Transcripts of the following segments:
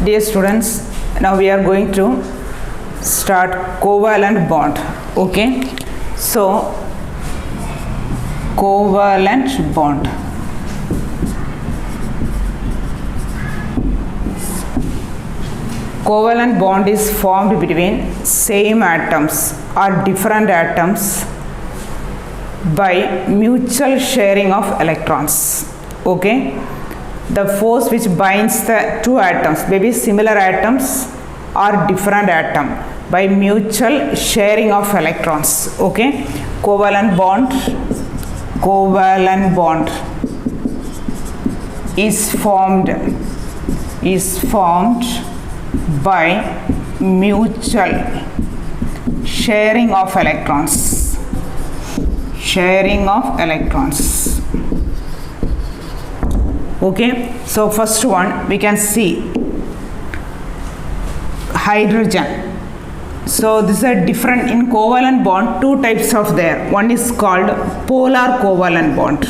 Dear students, now we are going to start covalent bond. Okay, so covalent bond. Covalent bond is formed between same atoms or different atoms by mutual sharing of electrons. Okay, the force which binds the two atoms, maybe similar atoms or different atom, by mutual sharing of electrons. Okay, covalent bond is formed by mutual sharing of electrons. Okay, so first one we can see hydrogen. So this is a different in covalent bond, two types of there. One is called polar covalent bond.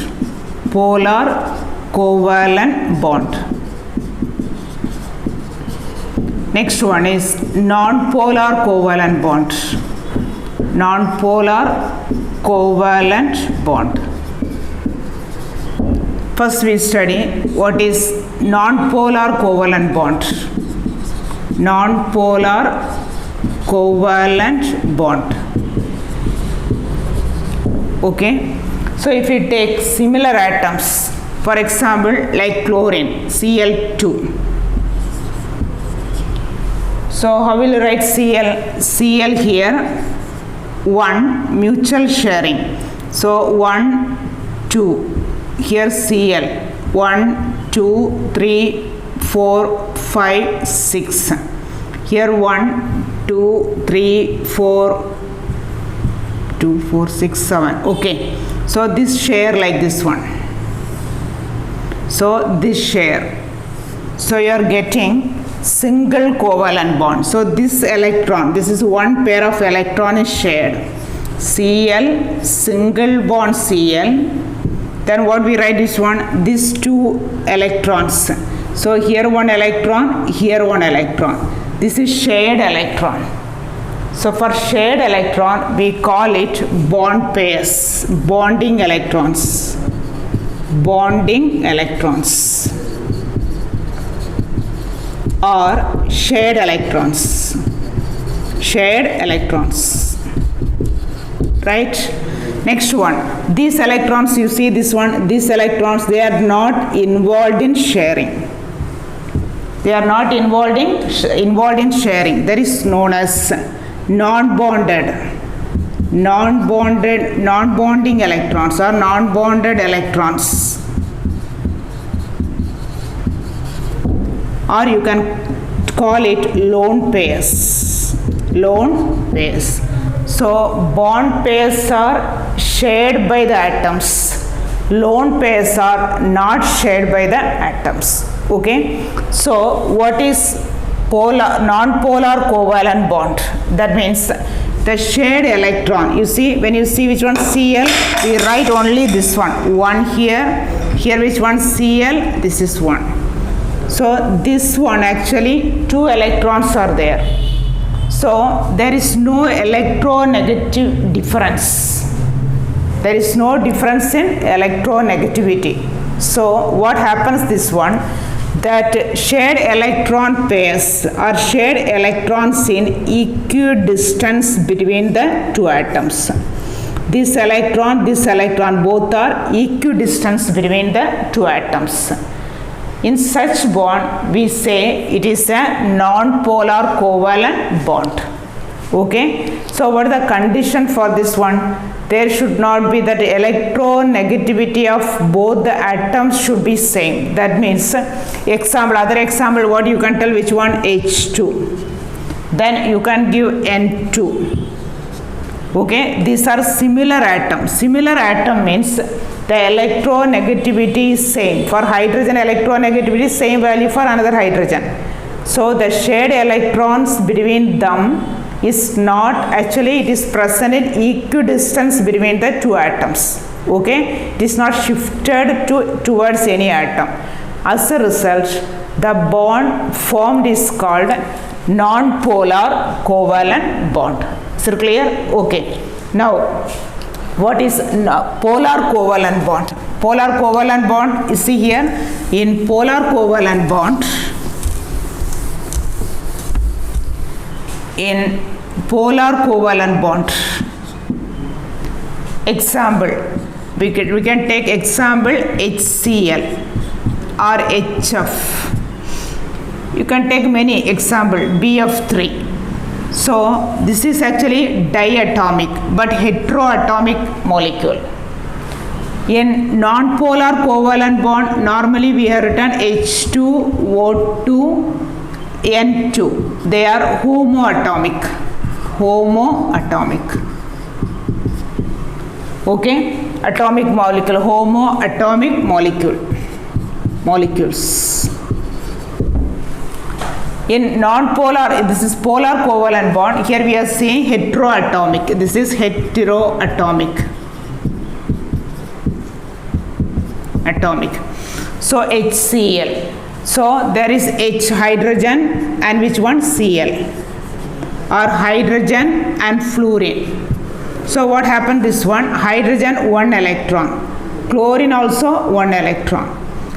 Next one is non-polar covalent bond. First we study what is non-polar covalent bond. Okay, so if we take similar atoms, for example like chlorine, Cl2. So how will you write Cl here? 1 mutual sharing. So 1, 2. Here Cl 1, 2, 3, 4, 5, 6. Here 1, 2, 3, 4, 2, 4, 6, 7. Okay. So this share like this one. So this share. So you are getting single covalent bond. So this electron, this is one pair of electron is shared. Cl, single bond Cl. Then what we write this one? These two electrons. So here one electron, here one electron. This is shared electron. So for shared electron, we call it bond pairs, bonding electrons. Or shared electrons. Right? Next one, these electrons, you see this one, these electrons, they are not involved in sharing. That is known as non-bonding electrons or non-bonded electrons. Or you can call it lone pairs. So bond pairs are shared by the atoms. Lone pairs are not shared by the atoms. Okay. So what is non-polar covalent bond? That means the shared electron. You see, when you see which one Cl, we write only this one. One here. Here which one Cl? This is one. So this one actually two electrons are there. So there is no electronegative difference. There is no difference in electronegativity. So what happens this one? That shared electron pairs are shared electrons in equidistance between the two atoms. This electron, both are equidistance between the two atoms. In such bond, we say it is a non-polar covalent bond. Okay. So what is the condition for this one? There should not be that electronegativity of both the atoms should be same. That means other example, what you can tell which one? H2. Then you can give N2. Okay. These are similar atoms. Similar atom means the electronegativity is same. For hydrogen, electronegativity is same value for another hydrogen. So the shared electrons between them is not, actually it is present in equidistance between the two atoms. Okay, it is not shifted towards any atom. As a result, The bond formed is called non-polar covalent bond. Is it clear? Okay. Now, what is polar covalent bond? Polar covalent bond, you see here, in polar covalent bond, example, we can take example HCl or HF. You can take many example, BF3. So this is actually diatomic but heteroatomic molecule. In non-polar covalent bond, normally we have written H2O2 N2. They are homoatomic. Okay, atomic molecule, homoatomic molecules. In non-polar, this is polar covalent bond. Here we are seeing heteroatomic. This is heteroatomic. So HCl. So there is H hydrogen and which one? Cl. Or hydrogen and fluorine. So what happened? This one, hydrogen 1 electron. Chlorine also 1 electron.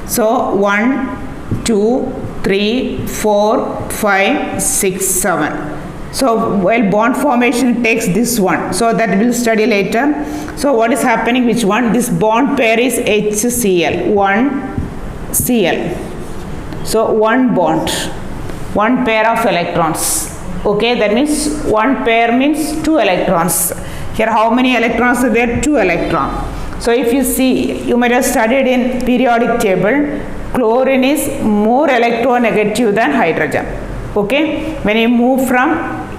So 1, 2, 3, 4, 5, 6, 7. So while bond formation takes this one, so that we'll study later. So what is happening? Which one? This bond pair is HCl, 1 Cl. So one bond, one pair of electrons. Okay, that means one pair means 2 electrons. Here how many electrons are there? 2 electrons. So if you see, you might have studied in periodic table, chlorine is more electronegative than hydrogen. Okay, when you move from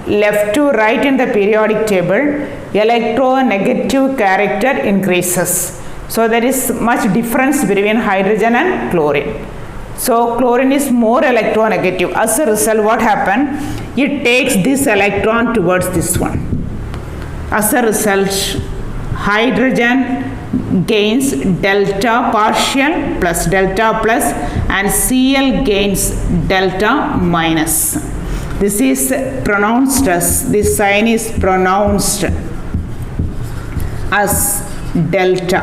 left to right in the periodic table, electronegative character increases. So there is much difference between hydrogen and chlorine. So chlorine is more electronegative. As a result, what happened? It takes this electron towards this one. As a result, hydrogen gains delta partial plus delta plus and Cl gains delta minus. This is pronounced as, this sign is pronounced as delta.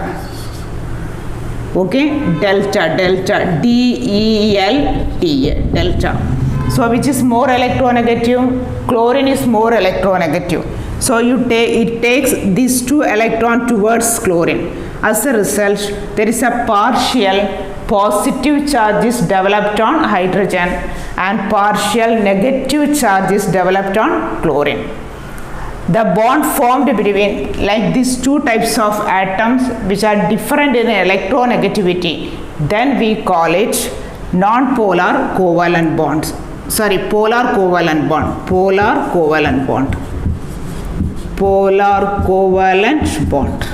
Okay, delta, D-E-L-T-A, delta. So which is more electronegative? Chlorine is more electronegative. So it takes these 2 electrons towards chlorine. As a result, there is a partial positive charge is developed on hydrogen and partial negative charge is developed on chlorine. The bond formed between like these 2 types of atoms which are different in electronegativity, then we call it non-polar covalent bonds. Sorry, polar covalent bond. Polar covalent bond.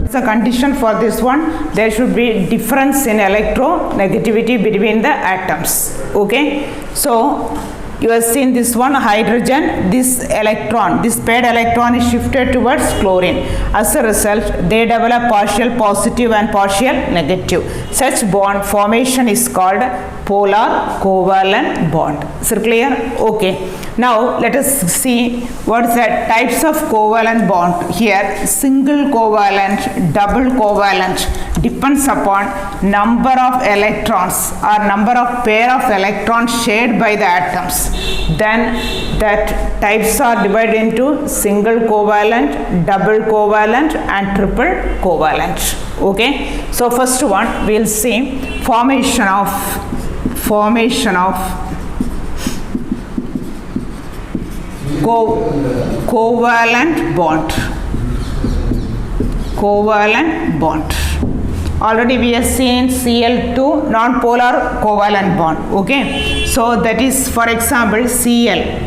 It's a condition for this one. There should be difference in electronegativity between the atoms. Okay, so you have seen this one, hydrogen, this electron, this paired electron is shifted towards chlorine. As a result, they develop partial positive and partial negative. Such bond formation is called polar covalent bond. Is it clear? Okay. Now let us see what is the types of covalent bond. Here single covalent, double covalent depends upon number of electrons or number of pair of electrons shared by the atoms. Then that types are divided into single covalent, double covalent and triple covalent. Okay, so first one we will see formation of covalent bond. Already we have seen Cl2 non-polar covalent bond. Okay, so that is, for example, Cl1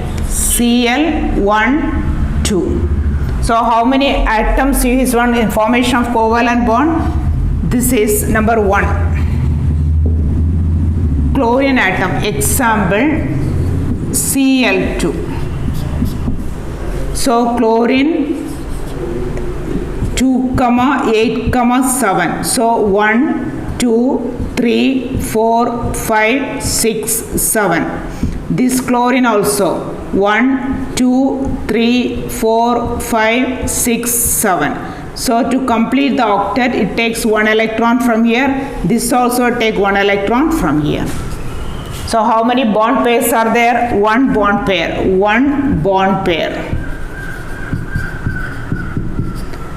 2. So how many atoms is one in formation of covalent bond? This is number 1, chlorine atom, example Cl2. So chlorine 2, 8, 7. So 1, 2, 2, 3, 4, 5, 6, 7. This chlorine also 1, 2, 3, 4, 5, 6, 7. So to complete the octet, it takes one electron from here. This also take one electron from here. So how many bond pairs are there? One bond pair. One bond pair.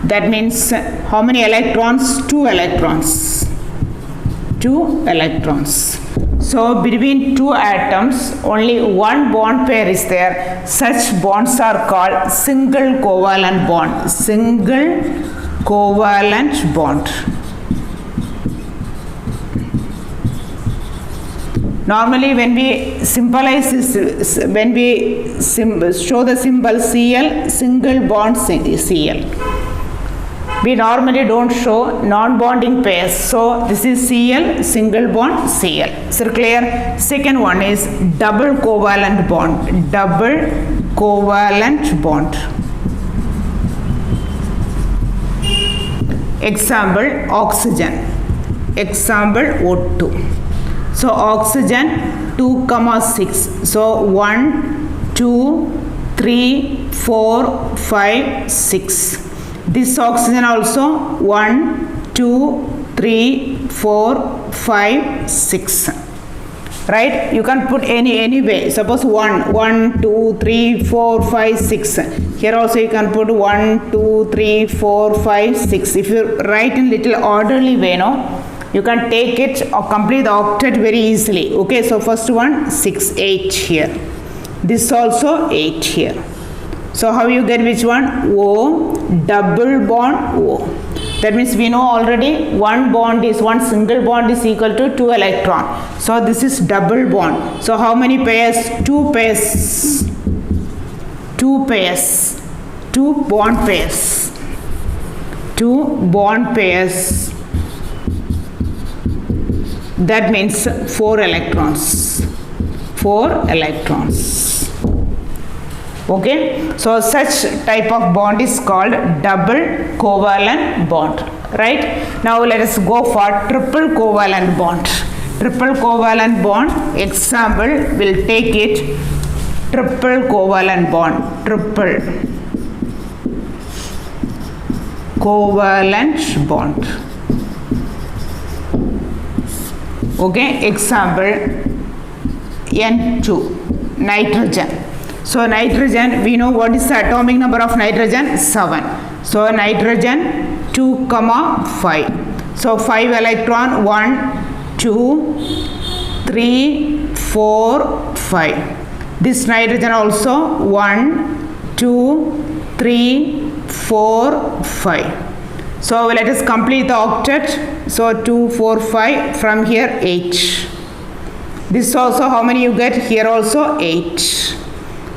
That means how many electrons? 2 electrons. 2 electrons. So between two atoms, only one bond pair is there. Such bonds are called single covalent bond. Single covalent bond. Normally when we symbolize this, when we show the symbol Cl, single bond Cl. We normally don't show non-bonding pairs. So this is Cl, single bond Cl. So clear? Second one is double covalent bond. Double covalent bond. Example, oxygen. Example, O2. So oxygen 2, 6. So 1, 2, 3, 4, 5, 6. This oxygen also 1, 2, 3, 4, 5, 6. Right? You can put any way. Suppose 1, 2, 3, 4, 5, 6. Here also you can put 1, 2, 3, 4, 5, 6. If you write in little orderly way, no, you can take it or complete the octet very easily. Okay, so first one 6, 8 here. This also 8 here. So how you get which one? O, double bond O. That means we know already one single bond is equal to 2 electron. So this is double bond. So how many pairs? 2 pairs. 2 pairs. 2 bond pairs. 2 bond pairs. That means 4 electrons. 4 electrons. Okay, so such type of bond is called double covalent bond. Right? Now let us go for triple covalent bond. Triple covalent bond, example, we'll take it triple covalent bond. Triple covalent bond. Okay, example, N2, nitrogen. So nitrogen, we know what is the atomic number of nitrogen? 7. So nitrogen 2, 5. So 5 electron 1, 2, 3, 4, 5. This nitrogen also 1, 2, 3, 4, 5. So let us complete the octet. So 2, 4, 5. From here 8. This also how many you get? Here also 8.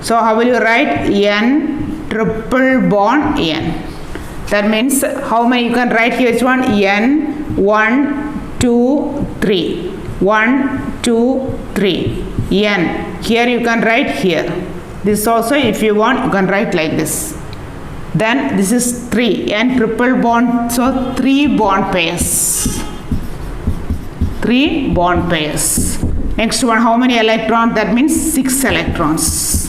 So how will you write? N triple bond N. That means how many you can write here? Which one? N 1, 2, 3. 1, 2, 3. N. Here you can write here. This also if you want you can write like this. Then this is 3. N triple bond. So 3 bond pairs. 3 bond pairs. Next one, how many electrons? That means 6 electrons.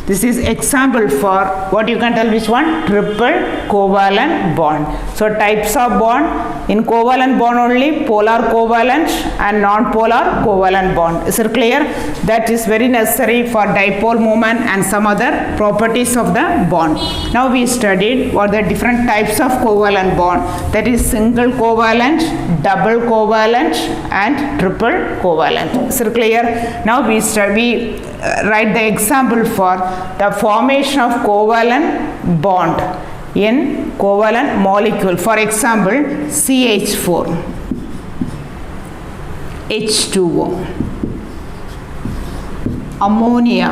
This is example for what you can tell which one? Triple covalent bond. So types of bond, in covalent bond only polar covalent and non-polar covalent bond. Is it clear? That is very necessary for dipole moment and some other properties of the bond. Now we studied what the different types of covalent bond, that is single covalent, double covalent and triple covalent. Is it clear? Now we write the example for the formation of covalent bond in covalent molecule. For example, CH4, H2O, ammonia.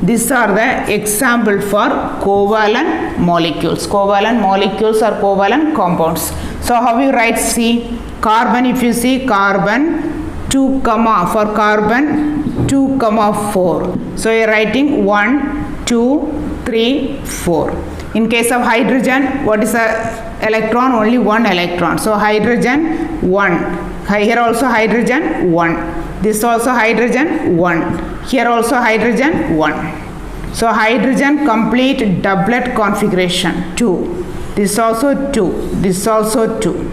These are the example for covalent molecules. Covalent molecules are covalent compounds. So how you write C? Carbon, if you see carbon 2, for carbon 2, 4. So you are writing 1, 2, 3, 4. In case of hydrogen, what is a electron? Only one electron. So hydrogen 1. Here also hydrogen 1. This also hydrogen 1. Here also hydrogen 1. So hydrogen complete doublet configuration 2. This also 2. This also 2.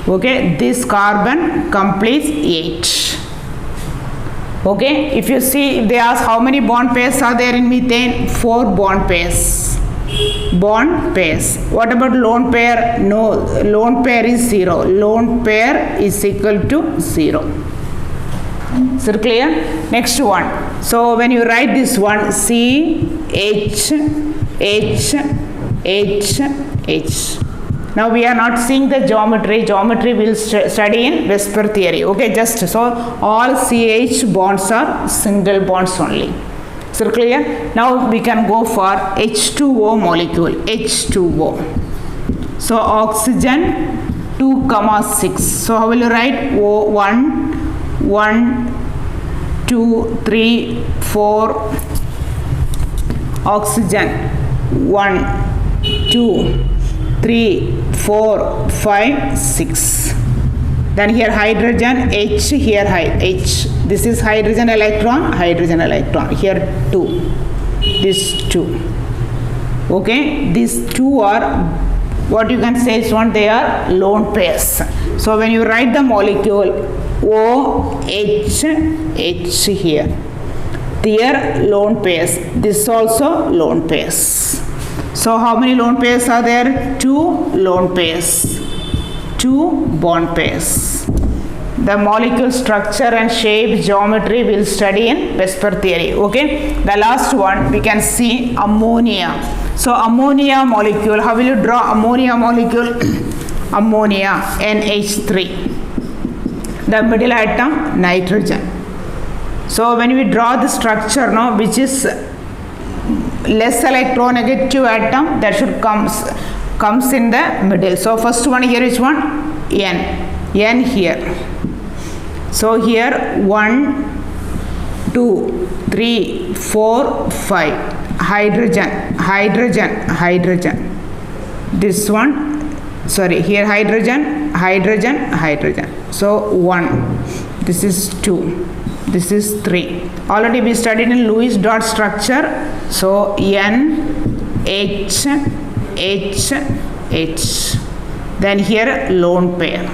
Okay, this carbon completes 8. Okay, if you see, if they ask how many bond pairs are there in methane, 4 bond pairs. Bond pairs. What about lone pair? No, lone pair is 0. Lone pair is equal to 0. Is it clear? Next one. So when you write this one, C, H, H, H, H. Now we are not seeing the geometry. Geometry we will study in Vesper theory. Okay, just so all CH bonds are single bonds only. So clear? Now we can go for H2O molecule. H2O. So oxygen 2,6. So how will you write? O 1, 2, 3, 4. Oxygen 1, 2, 3, 4, 5, 6. Then here hydrogen H, here H. This is hydrogen electron, here 2. This 2. Okay, these 2 are, what you can say is one, they are lone pairs. So when you write the molecule OH, H here. Here lone pairs. This also lone pairs. So how many lone pairs are there? 2 lone pairs. 2 bond pairs. The molecule structure and shape geometry we will study in Vesper theory. Okay. The last one we can see ammonia. So ammonia molecule. How will you draw ammonia molecule? Ammonia NH3. The middle atom nitrogen. So when we draw the structure, no, which is less electronegative atom, that should comes in the middle. So first one here is one N here. So here 1, 2, 3, 4, 5. Hydrogen. This one, sorry, here hydrogen. So 1. This is 2. This is 3. Already we studied in Lewis dot structure. So N, H, H, H. Then here lone pair.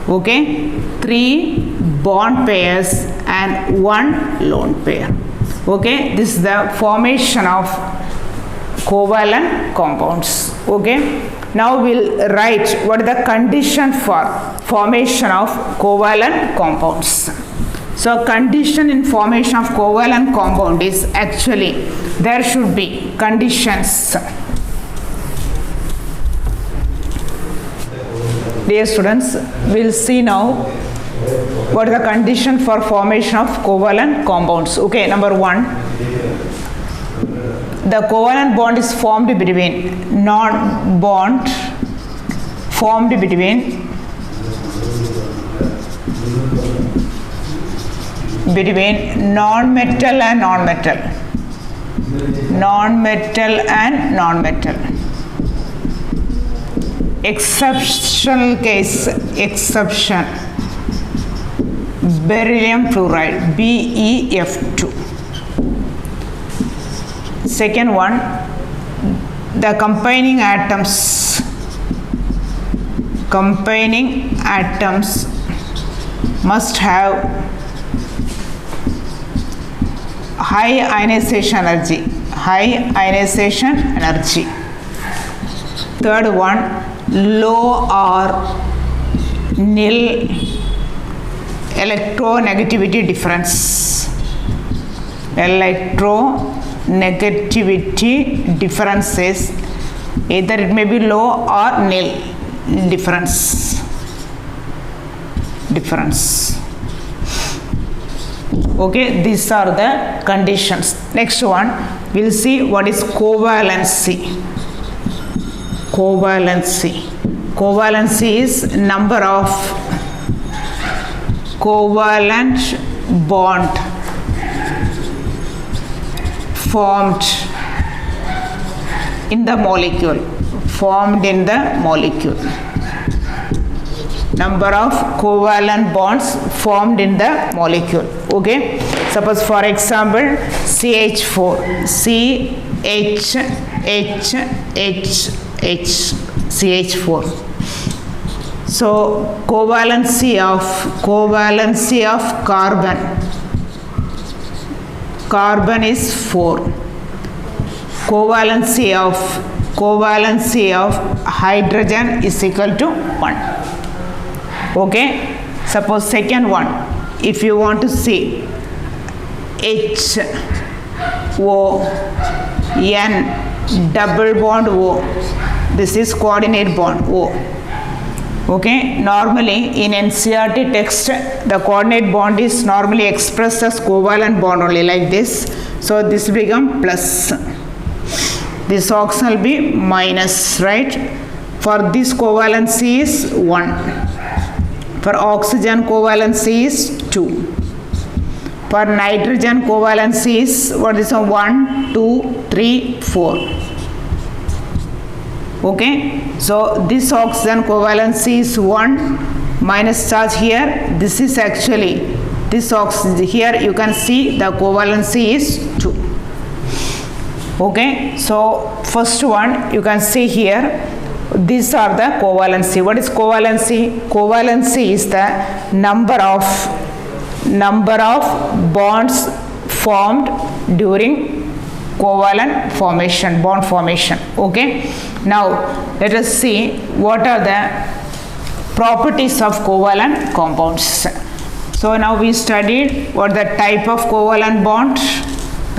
Okay. 3 bond pairs and 1 lone pair. Okay. This is the formation of covalent compounds. Okay. Now we'll write what is the condition for formation of covalent compounds. So condition in formation of covalent compound is actually there should be conditions. Dear students, we'll see now what is the condition for formation of covalent compounds. Okay, number 1. The covalent bond is formed between non-bond formed between non-metal and non-metal. Non-metal and non-metal. Exceptional case, exception. Beryllium fluoride, BeF2. Second one, the combining atoms must have high ionization energy. Third one, low or nil electronegativity difference. Electronegativity differences, either it may be low or nil difference. Okay, these are the conditions. Next one, we'll see what is covalency. Covalency is number of covalent bond formed in the molecule, formed in the molecule. Number of covalent bonds formed in the molecule. Okay, suppose for example CH4, CH4. So covalency of carbon is 4. Covalency of hydrogen is equal to 1. Okay, suppose second one, if you want to see HON double bond O, this is coordinate bond O. Okay, normally in NCERT text the coordinate bond is normally expressed as covalent bond only, like this. So this will become plus, this oxygen will be minus, right? For this covalency is 1. For oxygen covalency is 2. For nitrogen covalency is, what is 1, 2, 3, 4. Okay, so this oxygen covalency is 1, minus charge here. This is actually, this oxygen here you can see the covalency is 2. Okay, so first one you can see here, these are the covalency. What is covalency? Covalency is the number of bonds formed during covalent formation, bond formation. Okay, now let us see what are the properties of covalent compounds. So now we studied what the type of covalent bond,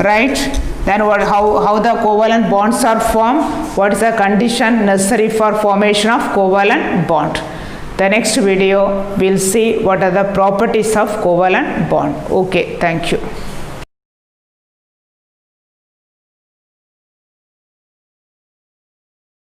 right? Then how the covalent bonds are formed, what is the condition necessary for formation of covalent bond. The next video we'll see what are the properties of covalent bond. Okay, thank you.